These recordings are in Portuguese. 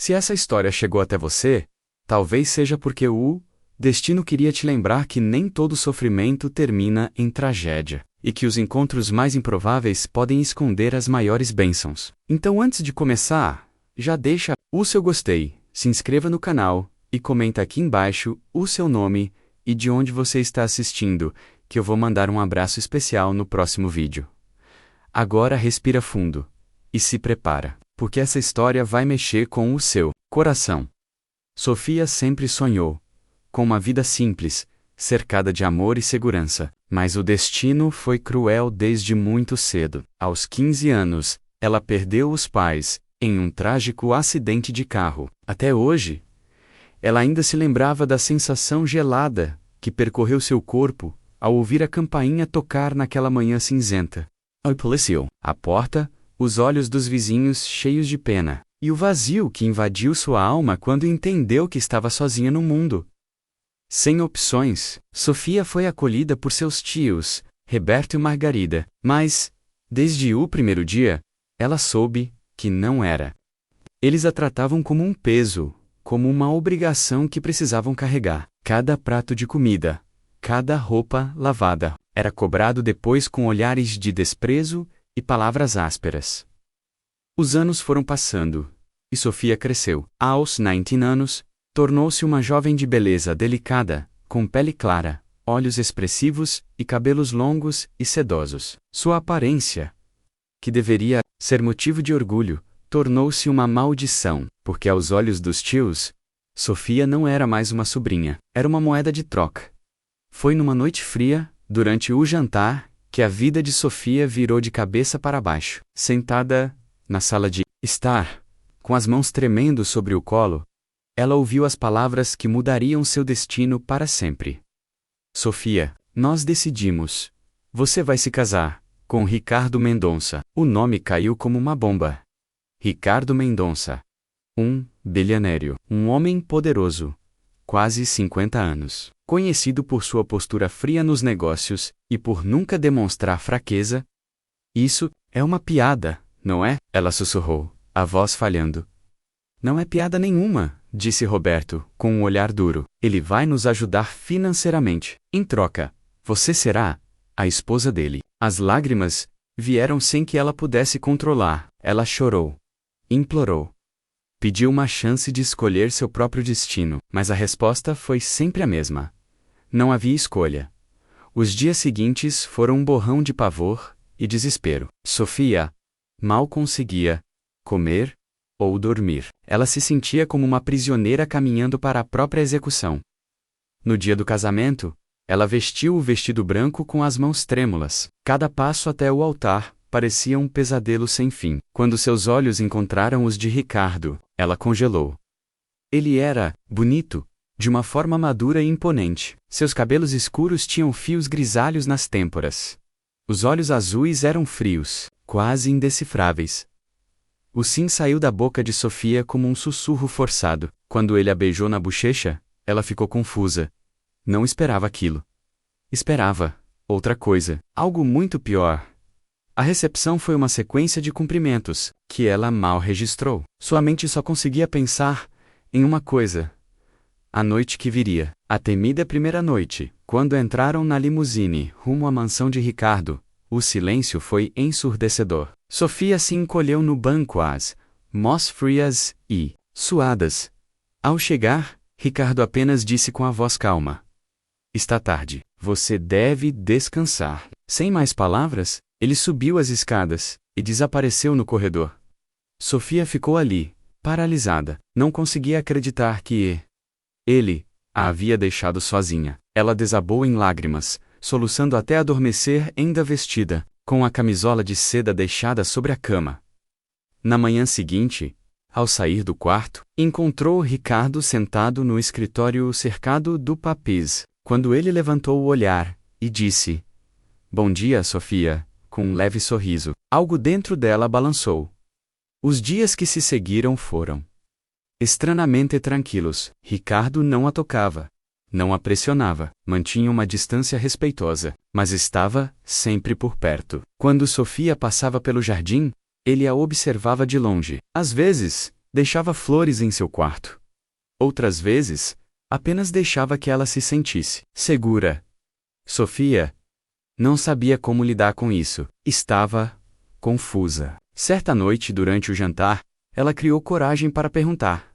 Se essa história chegou até você, talvez seja porque o destino queria te lembrar que nem todo sofrimento termina em tragédia, e que os encontros mais improváveis podem esconder as maiores bênçãos. Então, antes de começar, já deixa o seu gostei, se inscreva no canal e comenta aqui embaixo o seu nome e de onde você está assistindo, que eu vou mandar um abraço especial no próximo vídeo. Agora respira fundo e se prepara, porque essa história vai mexer com o seu coração. Sofia sempre sonhou com uma vida simples, cercada de amor e segurança, mas o destino foi cruel desde muito cedo. Aos 15 anos, ela perdeu os pais em um trágico acidente de carro. Até hoje, ela ainda se lembrava da sensação gelada que percorreu seu corpo ao ouvir a campainha tocar naquela manhã cinzenta. Oi, policial. A porta, os olhos dos vizinhos cheios de pena, e o vazio que invadiu sua alma quando entendeu que estava sozinha no mundo. Sem opções, Sofia foi acolhida por seus tios, Roberto e Margarida, mas, desde o primeiro dia, ela soube que não era. Eles a tratavam como um peso, como uma obrigação que precisavam carregar. Cada prato de comida, cada roupa lavada, era cobrado depois com olhares de desprezo e palavras ásperas. Os anos foram passando, e Sofia cresceu. Aos 19 anos, tornou-se uma jovem de beleza delicada, com pele clara, olhos expressivos e cabelos longos e sedosos. Sua aparência, que deveria ser motivo de orgulho, tornou-se uma maldição, porque aos olhos dos tios, Sofia não era mais uma sobrinha, era uma moeda de troca. Foi numa noite fria, durante o jantar, que a vida de Sofia virou de cabeça para baixo. Sentada na sala de estar, com as mãos tremendo sobre o colo, ela ouviu as palavras que mudariam seu destino para sempre. Sofia, nós decidimos. Você vai se casar com Ricardo Mendonça. O nome caiu como uma bomba. Ricardo Mendonça. Um bilionário, um homem poderoso, quase 50 anos, conhecido por sua postura fria nos negócios e por nunca demonstrar fraqueza. Isso é uma piada, não é? Ela sussurrou, a voz falhando. Não é piada nenhuma, disse Roberto, com um olhar duro. Ele vai nos ajudar financeiramente. Em troca, você será a esposa dele. As lágrimas vieram sem que ela pudesse controlar. Ela chorou. Implorou. Pediu uma chance de escolher seu próprio destino, mas a resposta foi sempre a mesma. Não havia escolha. Os dias seguintes foram um borrão de pavor e desespero. Sofia mal conseguia comer ou dormir. Ela se sentia como uma prisioneira caminhando para a própria execução. No dia do casamento, ela vestiu o vestido branco com as mãos trêmulas. Cada passo até o altar parecia um pesadelo sem fim. Quando seus olhos encontraram os de Ricardo, ela congelou. Ele era bonito, de uma forma madura e imponente. Seus cabelos escuros tinham fios grisalhos nas têmporas. Os olhos azuis eram frios, quase indecifráveis. O sim saiu da boca de Sofia como um sussurro forçado. Quando ele a beijou na bochecha, ela ficou confusa. Não esperava aquilo. Esperava outra coisa, algo muito pior. A recepção foi uma sequência de cumprimentos, que ela mal registrou. Sua mente só conseguia pensar em uma coisa. A noite que viria. A temida primeira noite, quando entraram na limusine rumo à mansão de Ricardo, o silêncio foi ensurdecedor. Sofia se encolheu no banco as mãos frias e suadas. Ao chegar, Ricardo apenas disse com a voz calma. Está tarde. Você deve descansar. Sem mais palavras, ele subiu as escadas e desapareceu no corredor. Sofia ficou ali, paralisada. Não conseguia acreditar que ele a havia deixado sozinha. Ela desabou em lágrimas, soluçando até adormecer ainda vestida, com a camisola de seda deixada sobre a cama. Na manhã seguinte, ao sair do quarto, encontrou Ricardo sentado no escritório cercado de papéis. Quando ele levantou o olhar e disse: Bom dia, Sofia, com um leve sorriso, algo dentro dela balançou. Os dias que se seguiram foram estranhamente tranquilos. Ricardo não a tocava, não a pressionava, mantinha uma distância respeitosa, mas estava sempre por perto. Quando Sofia passava pelo jardim, ele a observava de longe. Às vezes, Deixava flores em seu quarto. Outras vezes, apenas deixava que ela se sentisse segura. Sofia não sabia como lidar com isso. Estava confusa. Certa noite, durante o jantar, ela criou coragem para perguntar: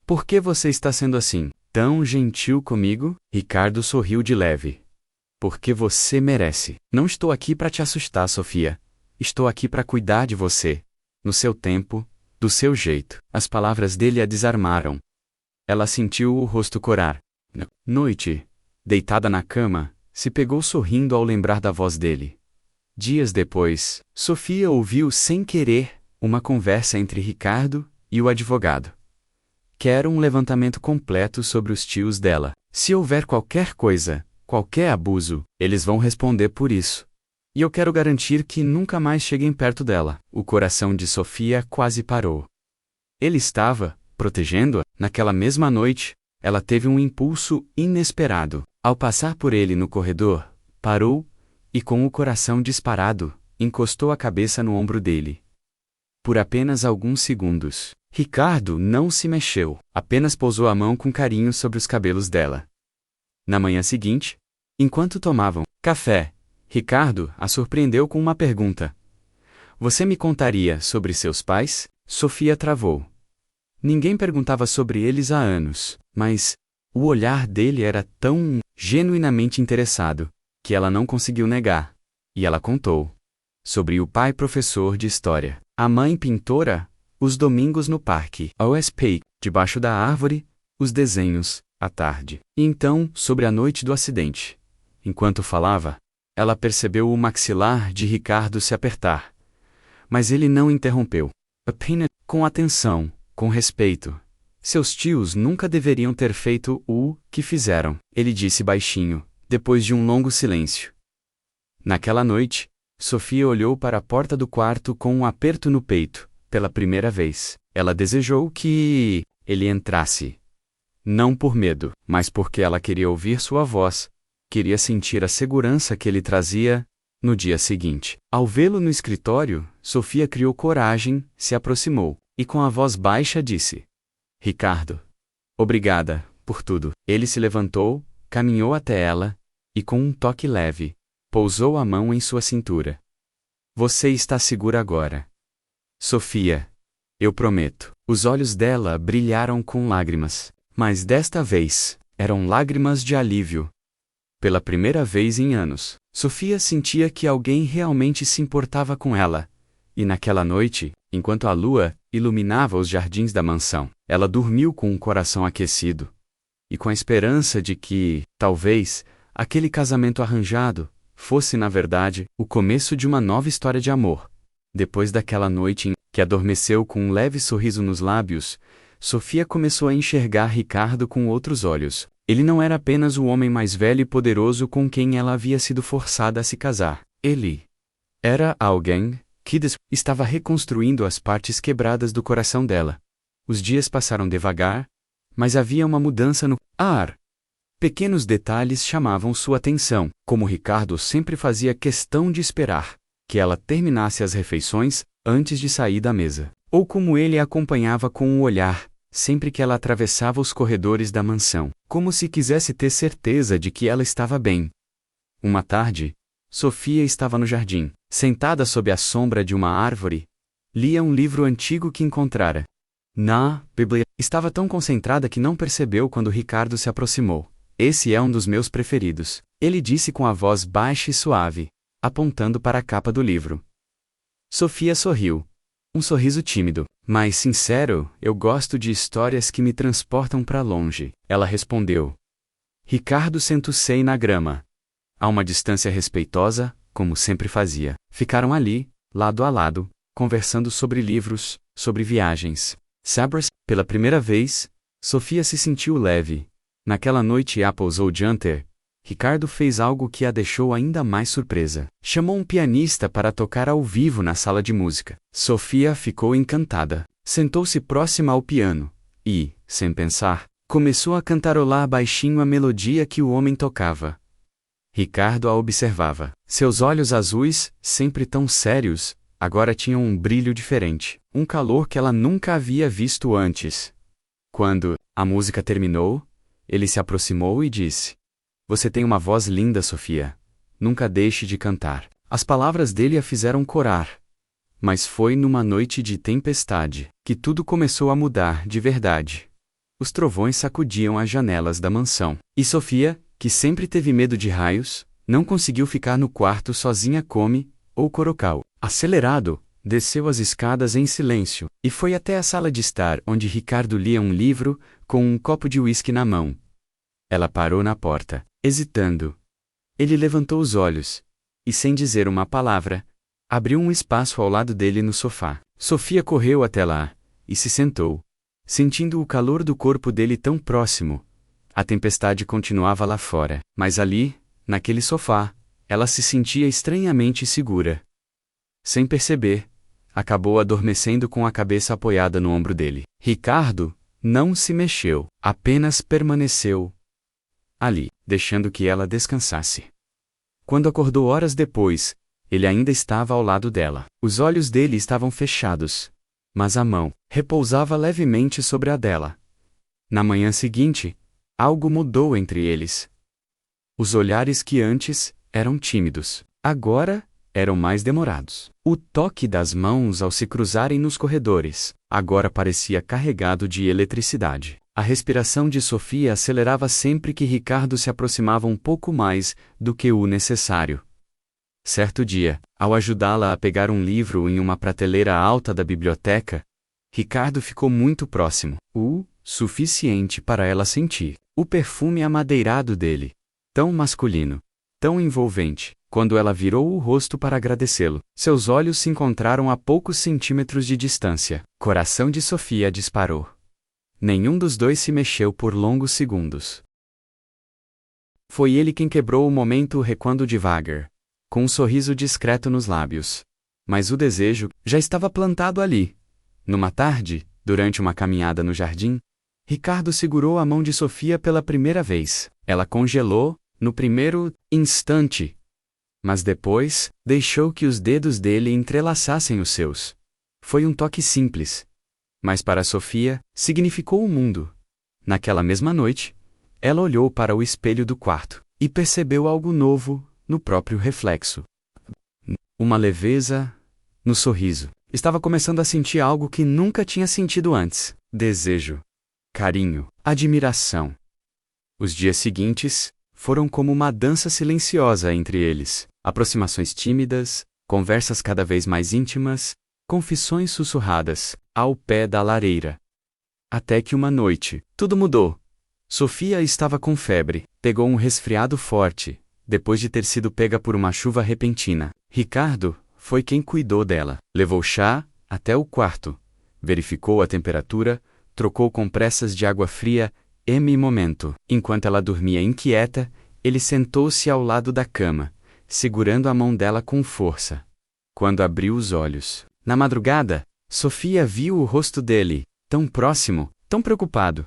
por que você está sendo assim, tão gentil comigo? Ricardo sorriu de leve. Porque você merece. Não estou aqui para te assustar, Sofia. Estou aqui para cuidar de você. No seu tempo, do seu jeito. As palavras dele a desarmaram. Ela sentiu o rosto corar. Na noite, deitada na cama, se pegou sorrindo ao lembrar da voz dele. Dias depois, Sofia ouviu sem querer uma conversa entre Ricardo e o advogado. Quero um levantamento completo sobre os tios dela. Se houver qualquer coisa, qualquer abuso, eles vão responder por isso. E eu quero garantir que nunca mais cheguem perto dela. O coração de Sofia quase parou. Ele estava protegendo-a. Naquela mesma noite, ela teve um impulso inesperado. Ao passar por ele no corredor, parou e, com o coração disparado, encostou a cabeça no ombro dele. Por apenas alguns segundos, Ricardo não se mexeu, apenas pousou a mão com carinho sobre os cabelos dela. Na manhã seguinte, enquanto tomavam café, Ricardo a surpreendeu com uma pergunta. Você me contaria sobre seus pais? Sofia travou. Ninguém perguntava sobre eles há anos, mas o olhar dele era tão genuinamente interessado que ela não conseguiu negar. E ela contou. Sobre o pai professor de história, a mãe pintora, os domingos no parque, a OSP, debaixo da árvore, os desenhos, à tarde. E então, sobre a noite do acidente. Enquanto falava, ela percebeu o maxilar de Ricardo se apertar. Mas ele não interrompeu. Apenas com atenção, com respeito. Seus tios nunca deveriam ter feito o que fizeram, ele disse baixinho, depois de um longo silêncio. Naquela noite, Sofia olhou para a porta do quarto com um aperto no peito, pela primeira vez. Ela desejou que ele entrasse. Não por medo, mas porque ela queria ouvir sua voz, queria sentir a segurança que ele trazia no dia seguinte. Ao vê-lo no escritório, Sofia criou coragem, se aproximou, e com a voz baixa disse: Ricardo, obrigada por tudo. Ele se levantou, caminhou até ela, e com um toque leve, pousou a mão em sua cintura. Você está segura agora. Sofia, eu prometo. Os olhos dela brilharam com lágrimas, mas desta vez, eram lágrimas de alívio. Pela primeira vez em anos, Sofia sentia que alguém realmente se importava com ela. E naquela noite, enquanto a lua iluminava os jardins da mansão, ela dormiu com um coração aquecido. E com a esperança de que, talvez, aquele casamento arranjado fosse, na verdade, o começo de uma nova história de amor. Depois daquela noite em que adormeceu com um leve sorriso nos lábios, Sofia começou a enxergar Ricardo com outros olhos. Ele não era apenas o homem mais velho e poderoso com quem ela havia sido forçada a se casar. Ele era alguém que estava reconstruindo as partes quebradas do coração dela. Os dias passaram devagar, mas havia uma mudança no ar. Pequenos detalhes chamavam sua atenção, como Ricardo sempre fazia questão de esperar que ela terminasse as refeições antes de sair da mesa, ou como ele a acompanhava com o olhar sempre que ela atravessava os corredores da mansão, como se quisesse ter certeza de que ela estava bem. Uma tarde, Sofia estava no jardim, sentada sob a sombra de uma árvore. Lia um livro antigo que encontrara na Bíblia. Estava tão concentrada que não percebeu quando Ricardo se aproximou. Esse é um dos meus preferidos, ele disse com a voz baixa e suave, apontando para a capa do livro. Sofia sorriu. Um sorriso tímido, mas sincero. Eu gosto de histórias que me transportam para longe, ela respondeu. Ricardo sentou-se na grama. A uma distância respeitosa, como sempre fazia. Ficaram ali, lado a lado, conversando sobre livros, sobre viagens. Sabres, pela primeira vez, Sofia se sentiu leve. Naquela noite após o jantar, Ricardo fez algo que a deixou ainda mais surpresa. Chamou um pianista para tocar ao vivo na sala de música. Sofia ficou encantada. Sentou-se próxima ao piano e, sem pensar, começou a cantarolar baixinho a melodia que o homem tocava. Ricardo a observava. Seus olhos azuis, sempre tão sérios, agora tinham um brilho diferente, um calor que ela nunca havia visto antes. Quando a música terminou, ele se aproximou e disse: "Você tem uma voz linda, Sofia. Nunca deixe de cantar." As palavras dele a fizeram corar. Mas foi numa noite de tempestade que tudo começou a mudar de verdade. Os trovões sacudiam as janelas da mansão. E Sofia, que sempre teve medo de raios, não conseguiu ficar no quarto sozinha como ou Corocal. Acelerado, desceu as escadas em silêncio e foi até a sala de estar onde Ricardo lia um livro com um copo de uísque na mão. Ela parou na porta, hesitando. Ele levantou os olhos e, sem dizer uma palavra, abriu um espaço ao lado dele no sofá. Sofia correu até lá e se sentou, sentindo o calor do corpo dele tão próximo. A tempestade continuava lá fora, mas ali, naquele sofá, ela se sentia estranhamente segura. Sem perceber, acabou adormecendo com a cabeça apoiada no ombro dele. Ricardo não se mexeu, apenas permaneceu ali, deixando que ela descansasse. Quando acordou horas depois, ele ainda estava ao lado dela. Os olhos dele estavam fechados, mas a mão repousava levemente sobre a dela. Na manhã seguinte, algo mudou entre eles. Os olhares que antes eram tímidos, agora eram mais demorados. O toque das mãos ao se cruzarem nos corredores agora parecia carregado de eletricidade. A respiração de Sofia acelerava sempre que Ricardo se aproximava um pouco mais do que o necessário. Certo dia, ao ajudá-la a pegar um livro em uma prateleira alta da biblioteca, Ricardo ficou muito próximo, o suficiente para ela sentir o perfume amadeirado dele, tão masculino, tão envolvente. Quando ela virou o rosto para agradecê-lo, seus olhos se encontraram a poucos centímetros de distância. Coração de Sofia disparou. Nenhum dos dois se mexeu por longos segundos. Foi ele quem quebrou o momento recuando devagar, com um sorriso discreto nos lábios. Mas o desejo já estava plantado ali. Numa tarde, durante uma caminhada no jardim, Ricardo segurou a mão de Sofia pela primeira vez. Ela congelou, no primeiro instante, mas depois, deixou que os dedos dele entrelaçassem os seus. Foi um toque simples, mas para Sofia, significou o mundo. Naquela mesma noite, ela olhou para o espelho do quarto e percebeu algo novo no próprio reflexo. Uma leveza no sorriso. Estava começando a sentir algo que nunca tinha sentido antes: desejo, carinho, admiração. Os dias seguintes foram como uma dança silenciosa entre eles. Aproximações tímidas, conversas cada vez mais íntimas, confissões sussurradas, ao pé da lareira. Até que uma noite, tudo mudou. Sofia estava com febre, pegou um resfriado forte, depois de ter sido pega por uma chuva repentina. Ricardo foi quem cuidou dela. Levou chá até o quarto, verificou a temperatura, trocou compressas de água fria, momento. Enquanto ela dormia inquieta, ele sentou-se ao lado da cama, segurando a mão dela com força. Quando abriu os olhos, na madrugada, Sofia viu o rosto dele, tão próximo, tão preocupado.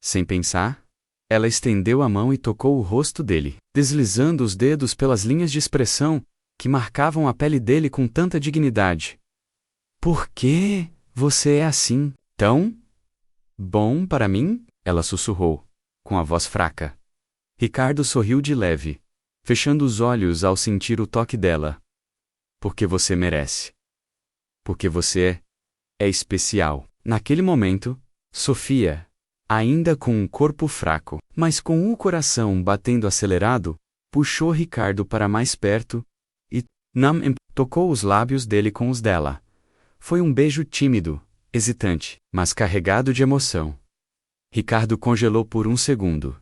Sem pensar, ela estendeu a mão e tocou o rosto dele, deslizando os dedos pelas linhas de expressão que marcavam a pele dele com tanta dignidade. "Por que você é assim, tão bom para mim?" ela sussurrou, com a voz fraca. Ricardo sorriu de leve, fechando os olhos ao sentir o toque dela. "Porque você merece. Porque você é especial." Naquele momento, Sofia, ainda com um corpo fraco, mas com o coração batendo acelerado, puxou Ricardo para mais perto e tocou os lábios dele com os dela. Foi um beijo tímido, hesitante, mas carregado de emoção. Ricardo congelou por um segundo.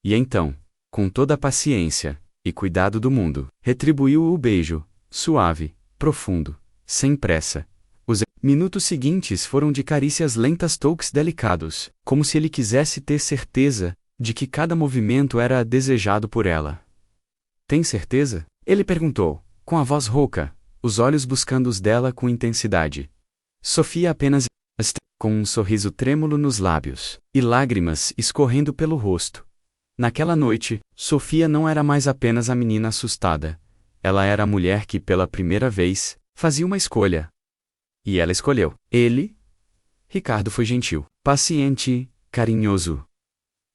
E então, com toda a paciência e cuidado do mundo, retribuiu o beijo, suave, profundo, sem pressa. Os minutos seguintes foram de carícias lentas, toques delicados, como se ele quisesse ter certeza de que cada movimento era desejado por ela. "Tem certeza?" ele perguntou, com a voz rouca, os olhos buscando os dela com intensidade. Sofia apenas com um sorriso trêmulo nos lábios e lágrimas escorrendo pelo rosto. Naquela noite, Sofia não era mais apenas a menina assustada. Ela era a mulher que, pela primeira vez, fazia uma escolha. E ela escolheu. Ele, Ricardo, foi gentil, paciente, carinhoso.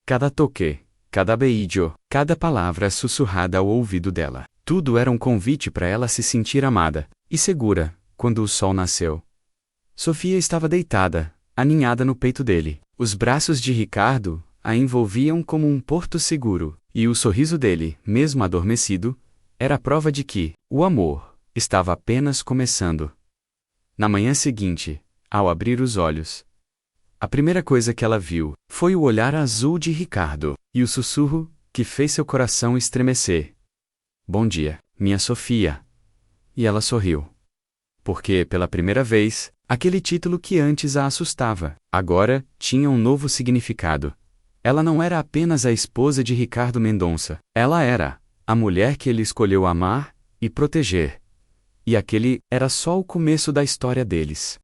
Cada toque, cada beijo, cada palavra sussurrada ao ouvido dela. Tudo era um convite para ela se sentir amada e segura. Quando o sol nasceu, Sofia estava deitada, aninhada no peito dele. Os braços de Ricardo a envolviam como um porto seguro, e o sorriso dele, mesmo adormecido, era a prova de que o amor estava apenas começando. Na manhã seguinte, ao abrir os olhos, a primeira coisa que ela viu foi o olhar azul de Ricardo, e o sussurro que fez seu coração estremecer. Bom dia, minha Sofia. E ela sorriu. Porque, pela primeira vez, aquele título que antes a assustava, agora tinha um novo significado. Ela não era apenas a esposa de Ricardo Mendonça. Ela era a mulher que ele escolheu amar e proteger. E aquele era só o começo da história deles.